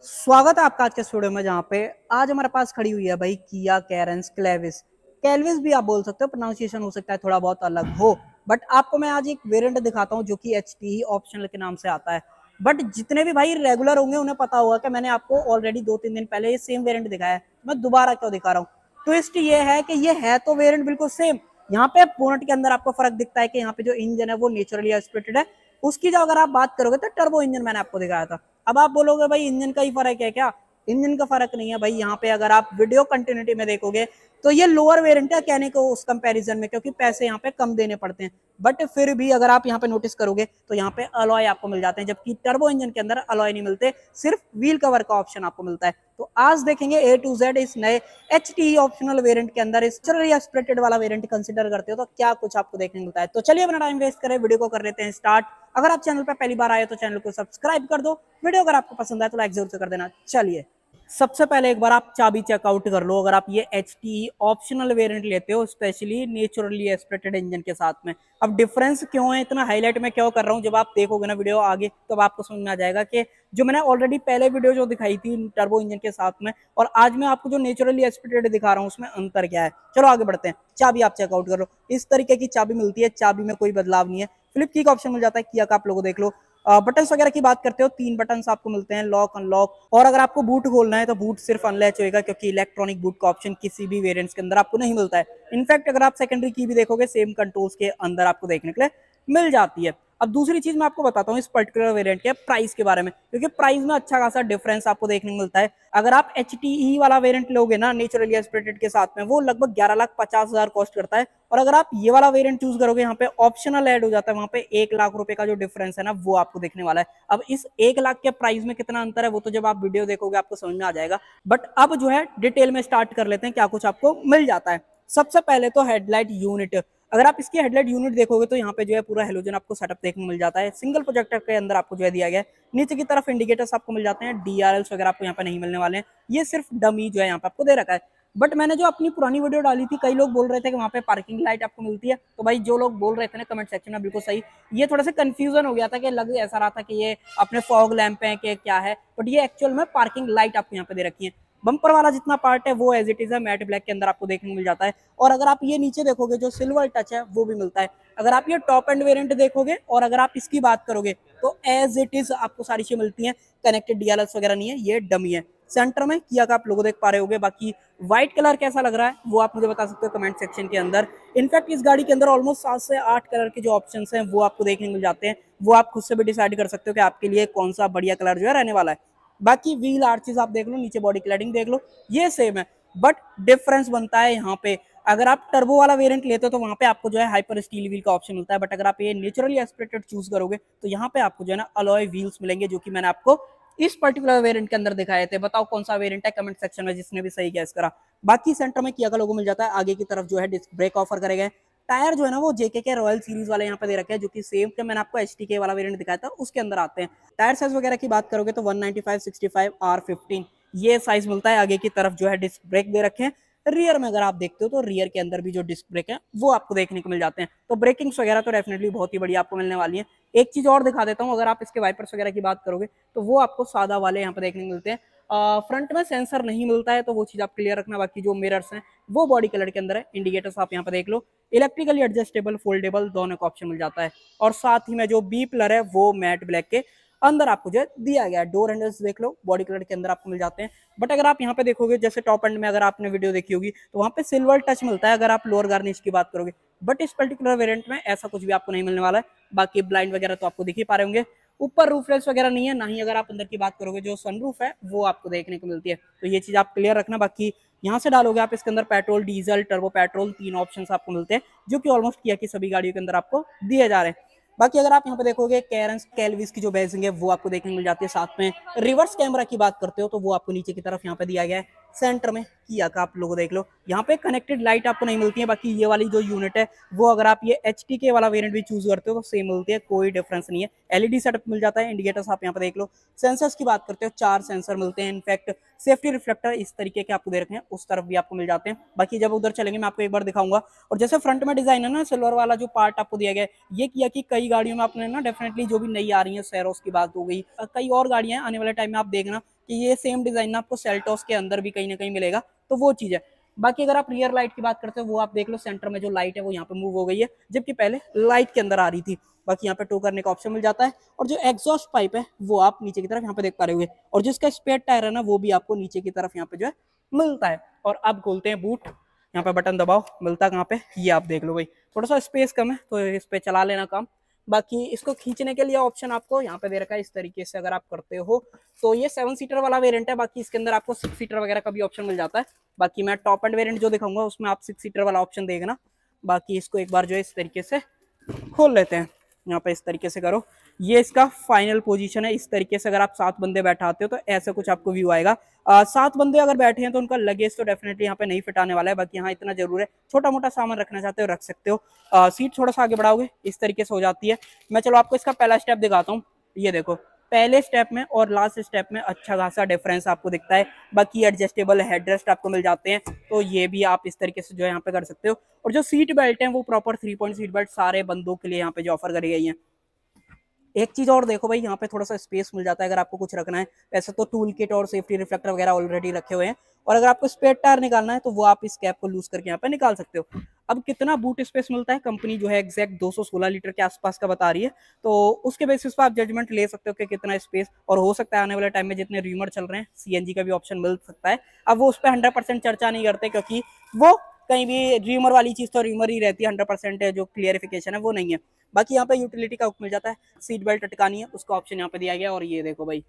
स्वागत है आपका आज के स्टूडियो में, जहाँ पे आज हमारे पास खड़ी हुई है भाई किया कैरेंस क्लेविस। कैलविस भी आप बोल सकते हो, प्रोनाउंसिएशन हो सकता है थोड़ा बहुत अलग हो। बट आपको मैं आज एक वेरिएंट दिखाता हूँ जो कि एच टी ऑप्शनल के नाम से आता है। बट जितने भी भाई रेगुलर होंगे उन्हें पता होगा कि मैंने आपको ऑलरेडी 2-3 दिन पहले ये सेम वेरिएंट दिखाया है। मैं दोबारा क्यों दिखा रहा हूँ? ट्विस्ट ये है कि ये है तो वेरिएंट बिल्कुल सेम। यहाँ पे बोनट के अंदर आपको फर्क दिखता है कि यहाँ पे जो इंजन है वो नेचुरली एस्पिरेटेड है। उसकी जो अगर आप बात करोगे तो टर्बो इंजन मैंने आपको दिखाया था। अब आप बोलोगे भाई इंजन का ही फर्क है क्या? इंजन का फर्क नहीं है भाई। यहाँ पे अगर आप वीडियो कंटिन्यूटी में देखोगे तो ये लोअर वेरिएंट है कहने को उस कंपैरिजन में, क्योंकि पैसे यहाँ पे कम देने पड़ते हैं। बट फिर भी अगर आप यहाँ पे नोटिस करोगे तो यहाँ पे अलॉय आपको मिल जाते हैं, जबकि टर्बो इंजन के अंदर अलॉय नहीं मिलते, सिर्फ व्हील कवर का ऑप्शन आपको मिलता है। तो आज देखेंगे ए टू जेड इस नए एच टी ऑप्शनल वेरिएंट के अंदर इस स्प्लिटेड वाला वेरिएंट कंसिडर करते हो तो क्या कुछ आपको देखने मिलता है। तो चलिए अपना टाइम वेस्ट करें, वीडियो को कर लेते हैं स्टार्ट। अगर आप चैनल पर पहली बार आए तो चैनल को सब्सक्राइब कर दो, वीडियो अगर आपको पसंद आए तो लाइक जरूर से कर देना। चलिए सबसे पहले एक बार आप चाबी चेकआउट कर लो। अगर आप ये एच टी ऑप्शनल वेरिएंट लेते हो, स्पेशली नेचुरली एस्पिरेटेड इंजन के साथ में। अब डिफरेंस क्यों है, इतना हाईलाइट में क्यों कर रहा हूँ, जब आप देखोगे ना वीडियो आगे तो आपको समझ में आ जाएगा कि जो मैंने ऑलरेडी पहले वीडियो जो दिखाई थी टर्बो इंजन के साथ में और आज मैं आपको जो नेचुरली एस्पिरेटेड दिखा रहा हूँ उसमें अंतर क्या है। चलो आगे बढ़ते हैं। चाबी आप चेकआउट कर लो, इस तरीके की चाबी मिलती है, चाबी में कोई बदलाव नहीं है। फ्लिप की का ऑप्शन मिल जाता है, किया का आप लोगों देख लो। बटन्स वगैरह की बात करते हो, 3 बटन्स आपको मिलते हैं, लॉक अनलॉक। और अगर आपको बूट खोलना है तो बूट सिर्फ अनलैच होएगा, क्योंकि इलेक्ट्रॉनिक बूट का ऑप्शन किसी भी वेरिएंट्स के अंदर आपको नहीं मिलता है। इनफैक्ट अगर आप सेकेंडरी की भी देखोगे सेम कंट्रोल्स के अंदर आपको देखने के लिए मिल जाती है। अब दूसरी चीज मैं आपको बताता हूँ इस पर्टिकुलर वेरिएंट के प्राइस के बारे में, क्योंकि प्राइस में अच्छा खासा डिफरेंस आपको देखने को मिलता है। अगर आप एच टी वाला वेरिएंट लोगे ना नेचुरली एस्पिरेटेड के साथ में, वो लगभग 11,50,000 कॉस्ट करता है। और अगर आप ये वाला वेरिएंट चूज करोगे, यहाँ पे ऑप्शनल ऐड हो जाता है, वहां पे 1 लाख रुपए का जो डिफरेंस है ना वो आपको देखने वाला है। अब इस 1 लाख के प्राइस में कितना अंतर है वो तो जब आप वीडियो देखोगे आपको समझ में आ जाएगा। बट अब जो है डिटेल में स्टार्ट कर लेते हैं क्या कुछ आपको मिल जाता है। सबसे पहले तो हेडलाइट यूनिट। अगर आप इसकी हेडलाइट यूनिट देखोगे तो यहाँ पे जो है पूरा हेलोजन आपको सेटअप देखने को मिल जाता है। सिंगल प्रोजेक्टर के अंदर आपको जो है दिया गया है। नीचे की तरफ इंडिकेटर्स आपको मिल जाते हैं, डीआरएल्स वगैरह आपको यहाँ पे नहीं मिलने वाले हैं, ये सिर्फ डमी जो है यहाँ पे आपको दे रखा है। बट मैंने जो अपनी पुरानी वीडियो डाली थी, कई लोग बोल रहे थे कि वहाँ पे पार्किंग लाइट आपको मिलती है। तो भाई जो लोग बोल रहे थे ना कमेंट सेक्शन में, बिल्कुल सही, ये थोड़ा सा कंफ्यूजन हो गया था कि लग ऐसा रहा था कि ये अपने फॉग लैंप है कि क्या है, बट ये एक्चुअल में पार्किंग लाइट आपको यहाँ पे दे रखी है। बम्पर वाला जितना पार्ट है वो एज इट इज है, मैट ब्लैक के अंदर आपको देखने को मिल जाता है। और अगर आप ये नीचे देखोगे जो सिल्वर टच है वो भी मिलता है। अगर आप ये टॉप एंड वेरिएंट देखोगे और अगर आप इसकी बात करोगे तो एज इट इज आपको सारी चीजें मिलती हैं। कनेक्टेड डीएलएस वगैरह नहीं है, ये डमी है। सेंटर में किया का आप लोगो देख पा रहे होगे। बाकी व्हाइट कलर कैसा लग रहा है वो आप मुझे बता सकते हो कमेंट सेक्शन के अंदर। इनफैक्ट इस गाड़ी के अंदर ऑलमोस्ट 7 से 8 कलर के जो ऑप्शंस हैं वो आपको देखने को मिल जाते हैं। वो आप खुद से भी डिसाइड कर सकते हो कि आपके लिए कौन सा बढ़िया कलर जो है रहने वाला है। बाकी व्हील आर्चेस आप देख लो, नीचे बॉडी क्लैडिंग देख लो, ये सेम है। बट डिफरेंस बनता है यहाँ पे, अगर आप टर्बो वाला वेरिएंट लेते हो तो वहां पे आपको जो है हाइपर स्टील व्हील का ऑप्शन मिलता है। बट अगर आप ये नेचुरली एस्पिरेटेड चूज करोगे तो यहाँ पे आपको जो है ना अलॉय व्हील्स मिलेंगे, जो कि मैंने आपको इस पर्टिकुलर वेरिएंट के अंदर दिखाए थे। बताओ कौन सा वेरिएंट है कमेंट सेक्शन में जिसने भी सही गैस करा। बाकी सेंटर में किया का लोगो मिल जाता है, आगे की तरफ जो है डिस्क ब्रेक ऑफर करे गए। टायर जो है ना वो जेके के रॉयल सीरीज वाले यहाँ पे दे रखे हैं, जो कि सेम के मैंने आपको एच टी वाला वेरिएंट दिखाया था उसके अंदर आते हैं। टायर साइज वगैरह की बात करोगे तो 195/65 R15 ये साइज मिलता है। आगे की तरफ जो है डिस्क ब्रेक दे रखे हैं। रियर में अगर आप देखते हो तो रियर के अंदर भी जो डिस्क ब्रेक है वो आपको देखने को मिल जाते हैं। तो ब्रेकिंग्स वगैरह तो डेफिनेटली बहुत ही बढ़िया आपको मिलने वाली है। एक चीज और दिखा देता हूँ, अगर आप इसके वाइपर्स वगैरह की बात करोगे तो वो आपको सादा वाले यहाँ पे देखने को मिलते हैं। फ्रंट में सेंसर नहीं मिलता है तो वो चीज आप क्लियर रखना। बाकी जो मिरर्स हैं वो बॉडी कलर के अंदर है। इंडिकेटर्स आप यहाँ पे देख लो, इलेक्ट्रिकली एडजस्टेबल फोल्डेबल दोनों का ऑप्शन मिल जाता है। और साथ ही में जो बी पिलर है वो मैट ब्लैक के अंदर आपको जो है दिया गया है। डोर हैंडल्स देख लो, बॉडी कलर के अंदर आपको मिल जाते हैं। बट अगर आप यहाँ पे देखोगे जैसे टॉप एंड में अगर आपने वीडियो देखी होगी तो वहां पे सिल्वर टच मिलता है अगर आप लोअर गार्निश की बात करोगे। बट इस पर्टिकुलर वेरिएंट में ऐसा कुछ भी आपको नहीं मिलने वाला है। बाकी ब्लाइंड वगैरह तो आपको दिख ही पा रहे होंगे। ऊपर रूफ रेल्स वगैरह नहीं है, ना ही अगर आप अंदर की बात करोगे जो सनरूफ है वो आपको देखने को मिलती है। तो ये चीज आप क्लियर रखना। बाकी यहाँ से डालोगे आप इसके अंदर petrol, diesel, turbo petrol, 3 options आपको मिलते हैं, जो कि ऑलमोस्ट किया की सभी गाड़ियों के अंदर आपको दिए जा रहे हैं। बाकी अगर आप यहाँ पे देखोगे कैरेंस कैलविस की जो बेसिंग है वो आपको देखने को मिल जाती है। साथ में रिवर्स कैमरा की बात करते हो तो वो आपको नीचे की तरफ यहाँ पे दिया गया है। सेंटर में किया का आप लोगो देख लो, यहाँ पे कनेक्टेड लाइट आपको नहीं मिलती है। बाकी ये वाली जो यूनिट है वो अगर आप ये एच टी के वाला वेरिएंट भी चूज करते हो तो सेम मिलती है, कोई डिफरेंस नहीं है। एलईडी सेटअप मिल जाता है। इंडिकेटर्स आप यहाँ पे देख लो। सेंसर्स की बात करते हो 4 सेंसर मिलते हैं। इनफैक्ट सेफ्टी रिफ्लेक्टर इस तरीके के आपको दे रखे हैं, उस तरफ भी आपको मिल जाते हैं। बाकी जब उधर चलेंगे मैं आपको एक बार दिखाऊंगा। और जैसे फ्रंट में डिजाइन है ना सिल्वर वाला जो पार्ट आपको दिया गया है, ये किया कि कई गाड़ियों में आपने ना डेफिनेटली जो भी नई आ रही है सैरोस की बात हो गई, कई और गाड़ियां आने वाले टाइम में आप देखना कि ये सेम डिजाइन ना आपको सेल्टोस के अंदर भी कहीं ना कहीं मिलेगा, तो वो चीज है। बाकी अगर आप रियर लाइट की बात करते हो, वो आप देख लो सेंटर में जो लाइट है वो यहाँ पे मूव हो गई है, जबकि पहले लाइट के अंदर आ रही थी। बाकी यहाँ पे टो करने का ऑप्शन मिल जाता है, और जो एग्जॉस्ट पाइप है वो आप नीचे की तरफ यहाँ पे देख पा रहे होंगे, और जिसका स्पेयर टायर है ना वो भी आपको नीचे की तरफ यहाँ पे जो है मिलता है। और अब खोलते हैं बूट, यहाँ पे बटन दबाओ, मिलता कहाँ पे, ये आप देख लो भाई, थोड़ा सा स्पेस कम है तो इस पे चला लेना काम। बाकी इसको खींचने के लिए ऑप्शन आपको यहाँ पे दे रखा है इस तरीके से, अगर आप करते हो तो ये 7 सीटर वाला वेरिएंट है। बाकी इसके अंदर आपको 6 सीटर वगैरह का भी ऑप्शन मिल जाता है। बाकी मैं टॉप एंड वेरिएंट जो दिखाऊंगा उसमें आप 6 सीटर वाला ऑप्शन देखना। बाकी इसको एक बार जो है इस तरीके से खोल लेते हैं, यहाँ पे इस तरीके से करो, ये इसका फाइनल पोजीशन है। इस तरीके से अगर आप 7 बंदे बैठाते हो तो ऐसा कुछ आपको व्यू आएगा। 7 बंदे अगर बैठे हैं तो उनका लगेज तो डेफिनेटली यहाँ पे नहीं फिट आने वाला है। बाकी यहाँ इतना जरूर है, छोटा मोटा सामान रखना चाहते हो रख सकते हो। सीट थोड़ा सा आगे बढ़ाओगे इस तरीके से हो जाती है। मैं चलो आपको इसका पहला स्टेप दिखाता हूँ। ये देखो, पहले स्टेप में और लास्ट स्टेप में अच्छा खासा डिफरेंस आपको दिखता है। बाकी एडजस्टेबल हेडरेस्ट आपको मिल जाते हैं, तो ये भी आप इस तरीके से जो है यहाँ पे कर सकते हो। और जो सीट बेल्ट है वो प्रॉपर 3 पॉइंट सीट बेल्ट सारे बंदों के लिए यहाँ पे जो ऑफर करी गई है। एक चीज और देखो भाई, यहाँ पे थोड़ा सा स्पेस मिल जाता है अगर आपको कुछ रखना है। वैसे तो टूल किट और सेफ्टी रिफ्लेक्टर वगैरह ऑलरेडी रखे हुए हैं, और अगर आपको स्पेयर टायर निकालना है तो वो आप इस कैप को लूज करके यहाँ पे निकाल सकते हो। अब कितना बूट स्पेस मिलता है, कंपनी जो है एग्जैक्ट 216 लीटर के आसपास का बता रही है, तो उसके बेसिस पर आप जजमेंट ले सकते हो कि कितना स्पेस। और हो सकता है आने वाले टाइम में जितने रूमर चल रहे हैं सीएनजी का भी ऑप्शन मिल सकता है। अब वो उस पर 100% चर्चा नहीं करते, क्योंकि वो कहीं भी र्यूमर वाली चीज तो र्यूमर ही रहती है, 100% जो क्लियरिफिकेशन है वो नहीं है। बाकी यहाँ पे यूटिलिटी का मिल जाता है, सीट बेल्ट अटकानी है उसका ऑप्शन यहाँ पे दिया गया। और ये देखो भाई,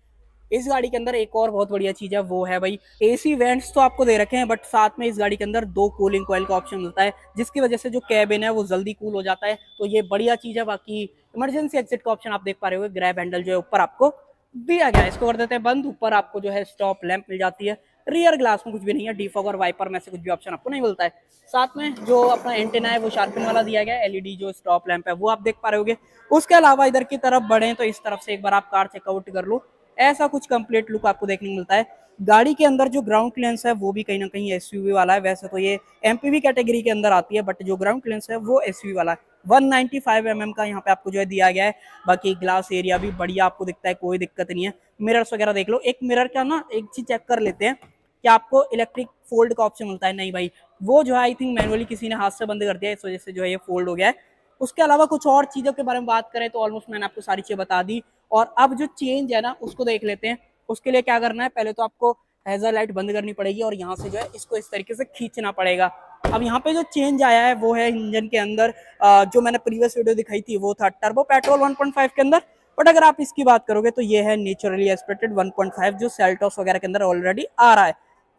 इस गाड़ी के अंदर एक और बहुत बढ़िया चीज है, वो है भाई एसी वेंट्स तो आपको दे रखे हैं, बट साथ में इस गाड़ी के अंदर 2 कूलिंग कॉइल का ऑप्शन मिलता है, जिसकी वजह से जो कैबिन है वो जल्दी कूल हो जाता है, तो ये बढ़िया चीज है। बाकी इमरजेंसी एग्जिट का ऑप्शन आप देख पा रहे हो, ग्रैब हैंडल जो है ऊपर आपको दिया गया है, इसको कर देते हैं बंद। ऊपर आपको जो है स्टॉप लैंप मिल जाती है। रियर ग्लास में कुछ भी नहीं है, डिफॉग और वाइपर में से कुछ भी ऑप्शन आपको नहीं मिलता है। साथ में जो अपना एंटेना है वो शार्पन वाला दिया गया है, एलईडी जो स्टॉप लैंप है वो आप देख पा रहे होगे। उसके अलावा इधर की तरफ बढ़े तो इस तरफ से एक बार आप कार चेकआउट कर लो, ऐसा कुछ कंप्लीट लुक आपको देखने को मिलता है। गाड़ी के अंदर जो ग्राउंड क्लियरेंस है वो भी कहीं ना कहीं एसयूवी वाला है। वैसे तो ये एमपीवी कैटेगरी के अंदर आती है, बट जो ग्राउंड क्लियरेंस है वो एसयूवी वाला है। 195 mm का यहाँ पे आपको जो है दिया गया है। बाकी ग्लास एरिया भी बढ़िया आपको दिखता है, कोई दिक्कत नहीं है। मिरर्स वगैरह देख लो, एक मिरर का ना एक चीज चेक कर लेते हैं कि आपको इलेक्ट्रिक फोल्ड का ऑप्शन मिलता है, नहीं भाई वो जो है आई थिंक मैनुअली किसी ने हाथ से बंद कर दिया, इस वजह से जो है ये फोल्ड हो गया है। उसके अलावा कुछ और चीजों के बारे में बात करें तो ऑलमोस्ट मैंने आपको सारी चीजें बता दी। और अब जो चेंज है ना उसको देख लेते हैं। उसके लिए क्या करना है, पहले तो आपको हैजर लाइट बंद करनी पड़ेगी और यहाँ से जो है इसको इस तरीके से खींचना पड़ेगा। अब यहाँ पे जो चेंज आया है वो है इंजन के अंदर, जो मैंने प्रीवियस वीडियो दिखाई थी वो था टर्बो पेट्रोल 1.5 के अंदर, बट अगर आप इसकी बात करोगे तो ये है नेचुरली एस्पिरेटेड 1.5 जो सेल्टोस वगैरह के अंदर ऑलरेडी आ रहा है।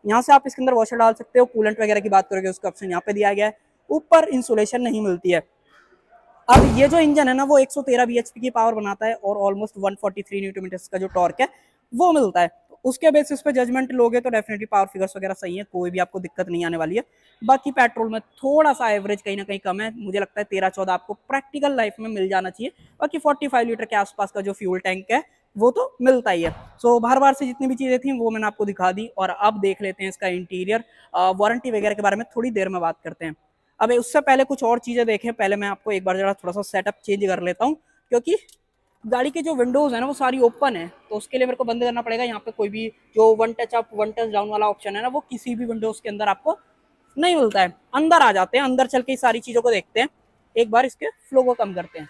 यहाँ से आप इसके अंदर वॉशर डाल सकते हो। कूलेंट वगैरह की बात करोगे उसका ऑप्शन यहाँ पे दिया गया है। ऊपर इंसुलेशन नहीं मिलती है। अब ये जो इंजन है ना वो 113 bhp की पावर बनाता है और ऑलमोस्ट 143 न्यूटन मीटर्स का जो टॉर्क है वो मिलता है। तो उसके बेसिस पे जजमेंट लोगे तो डेफिनेटली पावर फिगर्स वगैरह सही है, कोई भी आपको दिक्कत नहीं आने वाली है। बाकी पेट्रोल में थोड़ा सा एवरेज कहीं ना कहीं कम है, मुझे लगता है 13-14 आपको प्रैक्टिकल लाइफ में मिल जाना चाहिए। बाकी 45 लीटर के आसपास का जो फ्यूल टैंक है वो तो मिलता ही है। सो बार बार से जितनी भी चीजें थी वो मैंने आपको दिखा दी। और अब देख लेते हैं इसका इंटीरियर, वारंटी वगैरह के बारे में थोड़ी देर में बात करते हैं। अब उससे पहले कुछ और चीजें देखें, पहले मैं आपको एक बार जरा थोड़ा सा सेटअप चेंज कर लेता हूँ, क्योंकि गाड़ी की जो विंडोज है ना वो सारी ओपन है, तो उसके लिए मेरे को बंद करना पड़ेगा। यहाँ पे कोई भी जो one touch up one touch down वाला ऑप्शन है ना वो किसी भी विंडोज के अंदर आपको नहीं मिलता है। अंदर आ जाते हैं, अंदर चल के सारी चीजों को देखते हैं। एक बार इसके फ्लो को कम करते हैं।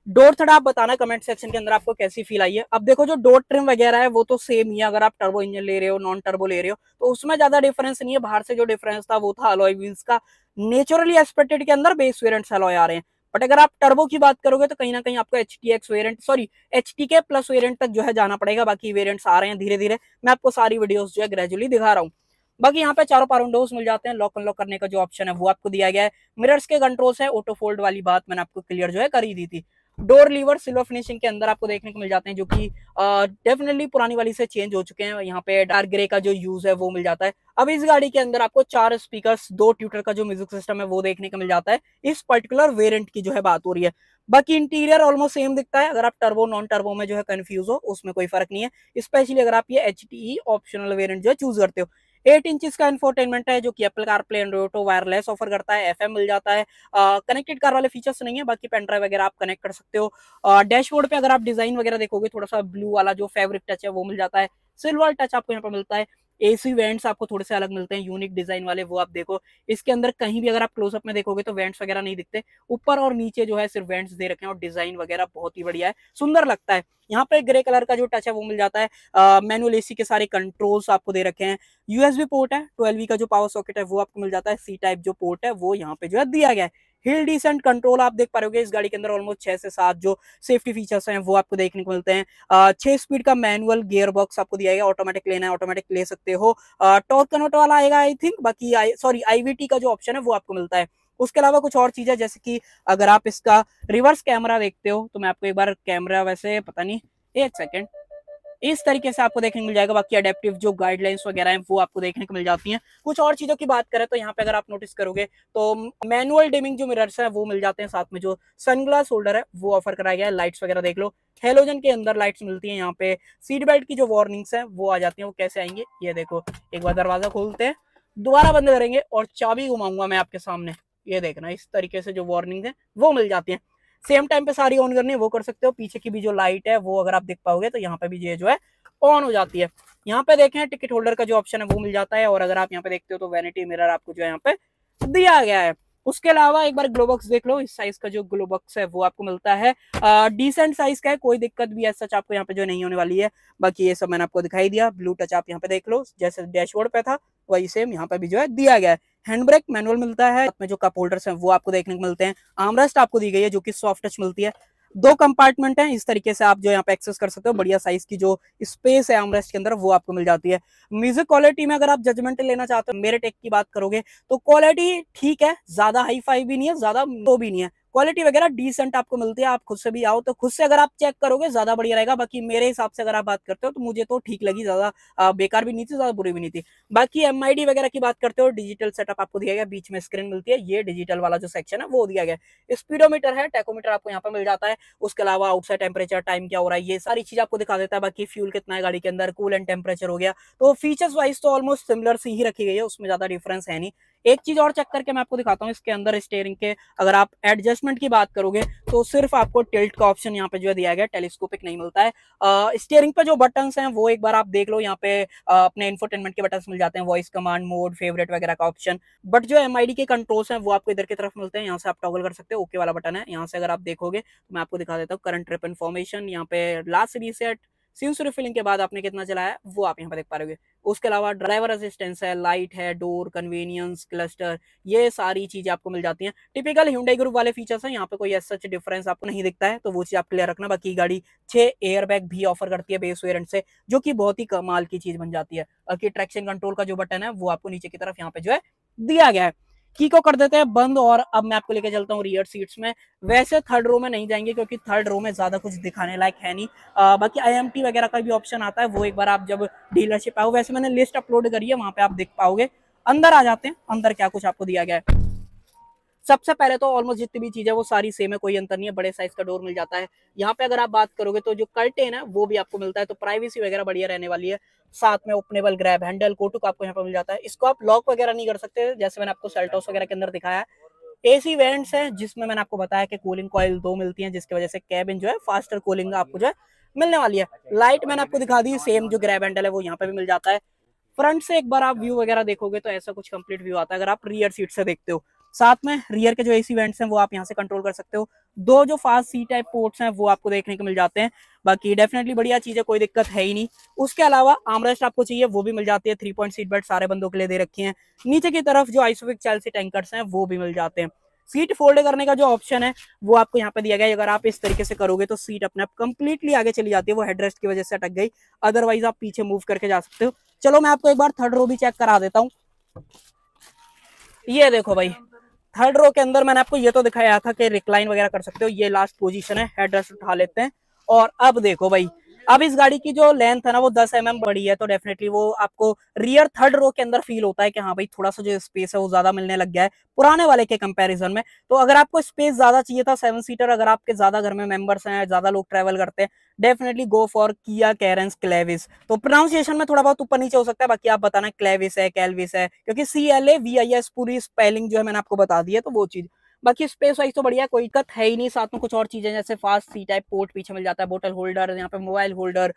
डोर थोड़ा आप बताना कमेंट सेक्शन के अंदर आपको कैसी फील आई है। अब देखो जो डोर ट्रिम वगैरह है वो तो सेम ही है, अगर आप टर्बो इंजन ले रहे हो नॉन टर्बो ले रहे हो तो उसमें ज्यादा डिफरेंस नहीं है। बाहर से जो डिफरेंस था वो था अलॉय व्हील्स का। नेचुरली एस्पेक्टेड के अंदर बेस वेरिएंट्स अलॉय आ रहे हैं, बट अगर आप टर्बो की बात करोगे तो कहीं ना कहीं आपको HTX variant sorry HTK plus variant तक जो है जाना पड़ेगा। बाकी वेरिएंट्स आ रहे हैं धीरे धीरे, मैं आपको सारी वीडियोस जो है ग्रेजुअली दिखा रहा हूँ। बाकी यहाँ पे चारों पावर विंडोज मिल जाते हैं, लॉक अनलॉक करने का जो ऑप्शन है वो आपको दिया गया है। मिरर्स के कंट्रोल्स है, ऑटो फोल्ड वाली बात मैंने आपको क्लियर जो है कर ही दी थी। डोर लीवर सिल्वर फिनिशिंग के अंदर आपको देखने को मिल जाते हैं, जो कि डेफिनेटली पुरानी वाली से चेंज हो चुके हैं। यहाँ पे डार्क ग्रे का जो यूज है वो मिल जाता है। अब इस गाड़ी के अंदर आपको 4 स्पीकर्स 2 ट्यूटर का जो म्यूजिक सिस्टम है वो देखने को मिल जाता है। इस पर्टिकुलर वेरिएंट की जो है बात हो रही है। बाकी इंटीरियर ऑलमोस्ट सेम दिखता है, अगर आप टर्बो नॉन टर्बो में जो है कंफ्यूज हो उसमें कोई फर्क नहीं है, स्पेशली अगर आप ये HTE ऑप्शनल वेरिएंट जो है चूज करते हो। 8 इंचेस का इंफोटेनमेंट है जो कि Apple CarPlay Android auto wireless offer करता है, एफएम मिल जाता है। कनेक्टेड कार वाले फीचर्स नहीं है, बाकी पेन ड्राइव वगैरह आप कनेक्ट कर सकते हो। डैशबोर्ड पे अगर आप डिजाइन वगैरह देखोगे, थोड़ा सा ब्लू वाला जो फैब्रिक टच है वो मिल जाता है, सिल्वर टच आपको यहाँ पे मिलता है। एसी वेंट्स आपको थोड़े से अलग मिलते हैं, यूनिक डिजाइन वाले, वो आप देखो। इसके अंदर कहीं भी अगर आप क्लोजअप में देखोगे तो वेंट्स वगैरह नहीं दिखते, ऊपर और नीचे जो है सिर्फ वेंट्स दे रखे हैं, और डिजाइन वगैरह बहुत ही बढ़िया है, सुंदर लगता है। यहाँ पे ग्रे कलर का जो टच है वो मिल जाता है। मैनुअल एसी के सारे कंट्रोल्स आपको दे रखे हैं। यूएसबी पोर्ट है, 12V का जो पावर सॉकेट है वो आपको मिल जाता है। सी टाइप जो पोर्ट है वो यहाँ पे जो है दिया गया है। हिल डिसेंट कंट्रोल आप देख पा रहे हो इस गाड़ी के अंदर, ऑलमोस्ट 6 से 7 जो सेफ्टी फीचर्स हैं वो आपको देखने को मिलते हैं। 6 स्पीड का मैनुअल गियर बॉक्स आपको दिया गया, ऑटोमेटिक लेना है ऑटोमेटिक ले सकते हो। टॉर्क कन्वर्टर वाला आएगा आई थिंक, बाकी सॉरी आईवीटी का जो ऑप्शन है वो आपको मिलता है। उसके अलावा कुछ और चीजें, जैसे कि अगर आप इसका रिवर्स कैमरा देखते हो तो मैं आपको एक बार कैमरा, वैसे पता नहीं, एक सेकेंड, इस तरीके से आपको देखने को मिल जाएगा। बाकी अडेप्टिव जो गाइडलाइंस वगैरह हैं वो आपको देखने को मिल जाती हैं। कुछ और चीजों की बात करें तो यहाँ पे अगर आप नोटिस करोगे तो मैनुअल डिमिंग जो मिरर्स है वो मिल जाते हैं, साथ में जो सनग्लास होल्डर है वो ऑफर कराया गया है। लाइट्स वगैरह देख लो, हेलोजन के अंदर लाइट्स मिलती हैं। यहाँ पे सीट बेल्ट की जो वार्निंग्स है वो आ जाती है। वो कैसे आएंगे ये देखो, एक बार दरवाजा खोलते हैं, दोबारा बंद करेंगे और चाबी घुमाऊंगा मैं आपके सामने, ये देखना, इस तरीके से जो वार्निंग है वो मिल जाती है। सेम टाइम पे सारी ऑन करनी है वो कर सकते हो। पीछे की भी जो लाइट है वो अगर आप देख पाओगे तो यहाँ पे भी ये जो है ऑन हो जाती है। यहाँ पे देखें टिकट होल्डर का जो ऑप्शन है वो मिल जाता है, और अगर आप यहाँ पे देखते हो तो वैनिटी मिरर आपको जो है यहाँ पे दिया गया है। उसके अलावा एक बार ग्लोबक्स देख लो, इस साइज का जो ग्लोबक्स है वो आपको मिलता है। डिसेंट साइज का है, कोई दिक्कत भी ऐसा आपको यहाँ पे जो नहीं होने वाली है। बाकी ये सब मैंने आपको दिखाई दिया। ब्लू टच आप यहाँ पे देख लो, जैसे डैशबोर्ड पे था वही सेम यहाँ पे भी जो है दिया गया है। हैंड ब्रेक मैनुअल मिलता है, में जो कप होल्डर्स हैं वो आपको देखने को मिलते हैं। आर्मरेस्ट आपको दी गई है जो कि सॉफ्ट टच मिलती है। 2 कंपार्टमेंट हैं, इस तरीके से आप जो यहाँ पे एक्सेस कर सकते हो। बढ़िया साइज की जो स्पेस है आर्मरेस्ट के अंदर वो आपको मिल जाती है। म्यूजिक क्वालिटी में अगर आप जजमेंट लेना चाहते हो, मेरे टेक की बात करोगे तो क्वालिटी ठीक है, ज्यादा हाई फाई भी नहीं है, ज्यादा लो भी नहीं है। क्वालिटी वगैरह डिसेंट आपको मिलती है। आप खुद से भी आओ तो खुद से अगर आप चेक करोगे ज्यादा बढ़िया रहेगा। बाकी मेरे हिसाब से अगर आप बात करते हो तो मुझे तो ठीक लगी, ज्यादा बेकार भी नहीं थी, ज्यादा बुरी भी नहीं थी। बाकी एमआईडी वगैरह की बात करते हो, डिजिटल सेटअप आपको दिया गया, बीच में स्क्रीन मिलती है, ये डिजिटल वाला जो सेक्शन है वो दिया गया। स्पीडोमीटर है, टेकोमीटर आपको यहाँ पर मिल जाता है। उसके अलावा आउटसाइड टेम्परेचर, टाइम क्या हो रहा है, ये सारी चीज आपको दिखा देता है। बाकी फ्यूल कितना है गाड़ी के अंदर, कूल एंड टेम्परेचर हो गया। तो फीचर्स वाइज तो ऑलमोस्ट सिमिलर सी ही रखी गई है, उसमें ज्यादा डिफरेंस है नहीं। एक चीज और चेक करके मैं आपको दिखाता हूँ इसके अंदर स्टीयरिंग के, अगर आप एडजस्टमेंट की बात करोगे तो सिर्फ आपको टिल्ट का ऑप्शन यहाँ पे जो है दिया गया, टेलीस्कोपिक नहीं मिलता है। स्टीयरिंग पे जो बटन्स हैं वो एक बार आप देख लो, यहाँ पे अपने इंफोटेनमेंट के बटन्स मिल जाते हैं, वॉइस कमांड, मोड, फेवरेट वगैरह का ऑप्शन। बट जो एमआईडी के कंट्रोल्स हैं वो आपको इधर की तरफ मिलते हैं, यहाँ से आप टॉगल कर सकते हो। ओके वाला बटन है, यहाँ से अगर आप देखोगे तो मैं आपको दिखा देता हूँ करंट ट्रिप इन्फॉर्मेशन, यहाँ पे लास्ट रीसेट, सिंस रिफिलिंग के बाद आपने कितना चलाया है वो आप यहाँ पे देख पा रहे हो। उसके अलावा ड्राइवर असिस्टेंस है, लाइट है, डोर, कन्वीनियंस, क्लस्टर, ये सारी चीजें आपको मिल जाती हैं। टिपिकल Hyundai ग्रुप वाले फीचर्स हैं, यहाँ पे कोई सच डिफरेंस आपको नहीं दिखता है, तो वो चीज आप क्लियर रखना। बाकी गाड़ी 6 एयर बैग भी ऑफर करती है बेस वेरिएंट से, जो कि बहुत ही कमाल की चीज बन जाती है। बाकी ट्रैक्शन कंट्रोल का जो बटन है वो आपको नीचे की तरफ यहाँ पे जो है दिया गया है। की को कर देते हैं बंद, और अब मैं आपको लेके चलता हूँ रियर सीट्स में। वैसे थर्ड रो में नहीं जाएंगे क्योंकि थर्ड रो में ज्यादा कुछ दिखाने लायक है नहीं। बाकी IMT वगैरह का भी ऑप्शन आता है, वो एक बार आप जब डीलरशिप आओ, वैसे मैंने लिस्ट अपलोड करी है, वहां पे आप देख पाओगे। अंदर आ जाते हैं, अंदर क्या कुछ आपको दिया गया है। सबसे पहले तो ऑलमोस्ट जितनी भी चीज है वो सारी सेम है, कोई अंतर नहीं है। बड़े साइज का डोर मिल जाता है। यहाँ पे अगर आप बात करोगे तो जो कर्टेन है वो भी आपको मिलता है, तो प्राइवेसी वगैरह बढ़िया रहने वाली है। साथ में ओपनेबल ग्रैब हैंडल, कोटुक आपको यहाँ पे मिल जाता है। इसको आप लॉक वगैरह नहीं कर सकते, जैसे मैंने आपको सेल्टोस वगैरह के अंदर दिखाया है। एसी वेंट्स है, जिसमें मैंने आपको बताया कि कूलिंग कॉइल 2 मिलती हैं, जिसकी वजह से कैबिन जो है फास्टर कूलिंग आपको जो है मिलने वाली है। लाइट मैंने आपको दिखा दी, सेम जो ग्रैब हैंडल है वो यहाँ पे भी मिल जाता है। फ्रंट से एक बार आप व्यू वगैरह देखोगे तो ऐसा कुछ कंप्लीट व्यू आता है अगर आप रियर सीट से देखते हो। साथ में रियर के जो एसी वेंट्स हैं वो आप यहाँ से कंट्रोल कर सकते हो। 2 जो फास्ट सी टाइप पोर्ट्स हैं वो आपको देखने को मिल जाते हैं। बाकी डेफिनेटली बढ़िया चीज है, कोई दिक्कत है ही नहीं। उसके अलावा आर्मरेस्ट आपको चाहिए वो भी मिल जाती है। 3 पॉइंट सीट बेल्ट सारे बंदों के लिए दे रखी है। नीचे की तरफ जो आइसोफिक चाइल्ड सीट एंकर्स हैं वो भी मिल जाते हैं। सीट फोल्ड करने का जो ऑप्शन है वो आपको यहाँ पे दिया गया है। अगर आप इस तरीके से करोगे तो सीट अपने आप कंप्लीटली आगे चली जाती है, वो हेडरेस्ट की वजह से अटक गई, अदरवाइज आप पीछे मूव करके जा सकते हो। चलो मैं आपको एक बार थर्ड रो भी चेक करा देता हूँ। ये देखो भाई, थर्ड रो के अंदर मैंने आपको ये तो दिखाया था कि रिक्लाइन वगैरह कर सकते हो, ये लास्ट पोजीशन है, हेडरेस्ट उठा लेते हैं। और अब देखो भाई, अब इस गाड़ी की जो लेंथ है ना वो 10 mm बड़ी है, तो डेफिनेटली वो आपको रियर थर्ड रो के अंदर फील होता है कि हाँ भाई थोड़ा सा जो स्पेस है वो ज्यादा मिलने लग गया है पुराने वाले के कंपैरिजन में। तो अगर आपको स्पेस ज्यादा चाहिए था 7 सीटर, अगर आपके ज्यादा घर में मेंबर्स हैं, ज्यादा लोग ट्रेवल करते हैं, definitely go for Kia Carens Clavis. तो प्रोनाउंसिएशन में थोड़ा बहुत ऊपर नीचे हो सकता है, बाकी आप बताना क्लेविस है कैलविस है, क्योंकि CLAVIS पूरी स्पेलिंग जो है मैंने आपको बता दी है, तो वो चीज। बाकी स्पेस वाइज तो बढ़िया, कोई दिक्कत है ही नहीं। साथ में कुछ और चीजें जैसे फास्ट सी टाइप पोर्ट पीछे मिल जाता है, बोतल होल्डर, यहाँ पे मोबाइल होल्डर।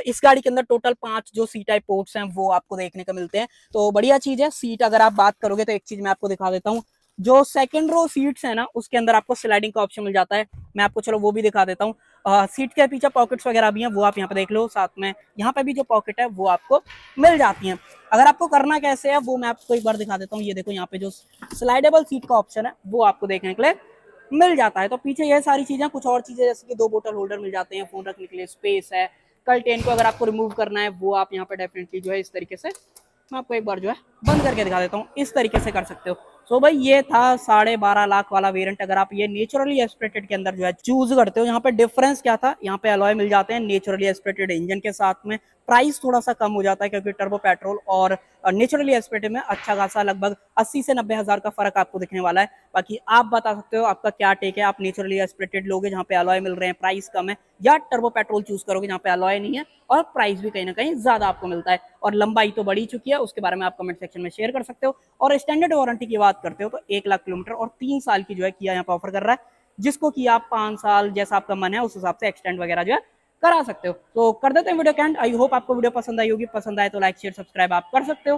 इस गाड़ी के अंदर टोटल 5 जो सी टाइप पोर्ट्स हैं वो आपको देखने को मिलते हैं, तो बढ़िया चीज है। सीट अगर आप बात करोगे तो एक चीज मैं आपको दिखा देता हूँ, जो सेकंड रो सीट्स है ना उसके अंदर आपको स्लाइडिंग का ऑप्शन मिल जाता है। मैं आपको चलो वो भी दिखा देता हूँ। सीट के पीछे पॉकेट्स वगैरह भी हैं, वो आप यहाँ पे देख लो। साथ में यहाँ पे भी जो पॉकेट है वो आपको मिल जाती हैं। अगर आपको करना कैसे है वो मैं आपको एक बार दिखा देता हूँ। ये देखो यहाँ पे जो स्लाइडेबल सीट का ऑप्शन है वो आपको देखने के लिए मिल जाता है। तो पीछे ये सारी चीजें, कुछ और चीजें जैसे कि 2 बोतल होल्डर मिल जाते हैं, फोन रखने के लिए स्पेस है, कर्टेन को अगर आपको रिमूव करना है वो आप यहाँ पे डेफिनेटली जो है इस तरीके से, मैं आपको एक बार जो है बंद करके दिखा देता हूँ, इस तरीके से कर सकते हो। सो भाई ये था 12.5 लाख वाला वेरिएंट। अगर आप ये नेचुरली एस्पिरेटेड के अंदर जो है चूज करते हो, यहाँ पे डिफरेंस क्या था, यहाँ पे अलॉय मिल जाते हैं नेचुरली एस्पिरेटेड इंजन के साथ में। प्राइस थोड़ा सा कम हो जाता है क्योंकि टर्बो पेट्रोल और नेचुरली एस्पिरेटेड में अच्छा खासा लगभग 80 से 90 हज़ार का फर्क आपको दिखने वाला है। बाकी आप बता सकते हो आपका क्या टेक है, आप नेचुरली एस्पिरेटेड लोगे जहाँ पे अलॉय मिल रहे हैं, प्राइस कम है, या टर्बो पेट्रोल चूज करोगे जहाँ पे अलॉय नहीं है और प्राइस भी कहीं ना कहीं ज्यादा आपको मिलता है। और लंबाई तो बढ़ी चुकी है, उसके बारे में आप कमेंट सेक्शन में शेयर कर सकते हो। और स्टैंडर्ड वारंटी की बात करते हो तो 1 लाख किलोमीटर और 3 साल की जो है किया यहाँ पे ऑफर कर रहा है, जिसको कि आप 5 साल जैसा आपका मन है उस हिसाब से एक्सटेंड वगैरह जो है करा सकते हो। तो कर देते हैं वीडियो कैंड। आई होप आपको वीडियो पसंद आई होगी, पसंद आए तो लाइक शेयर सब्सक्राइब आप कर सकते हो।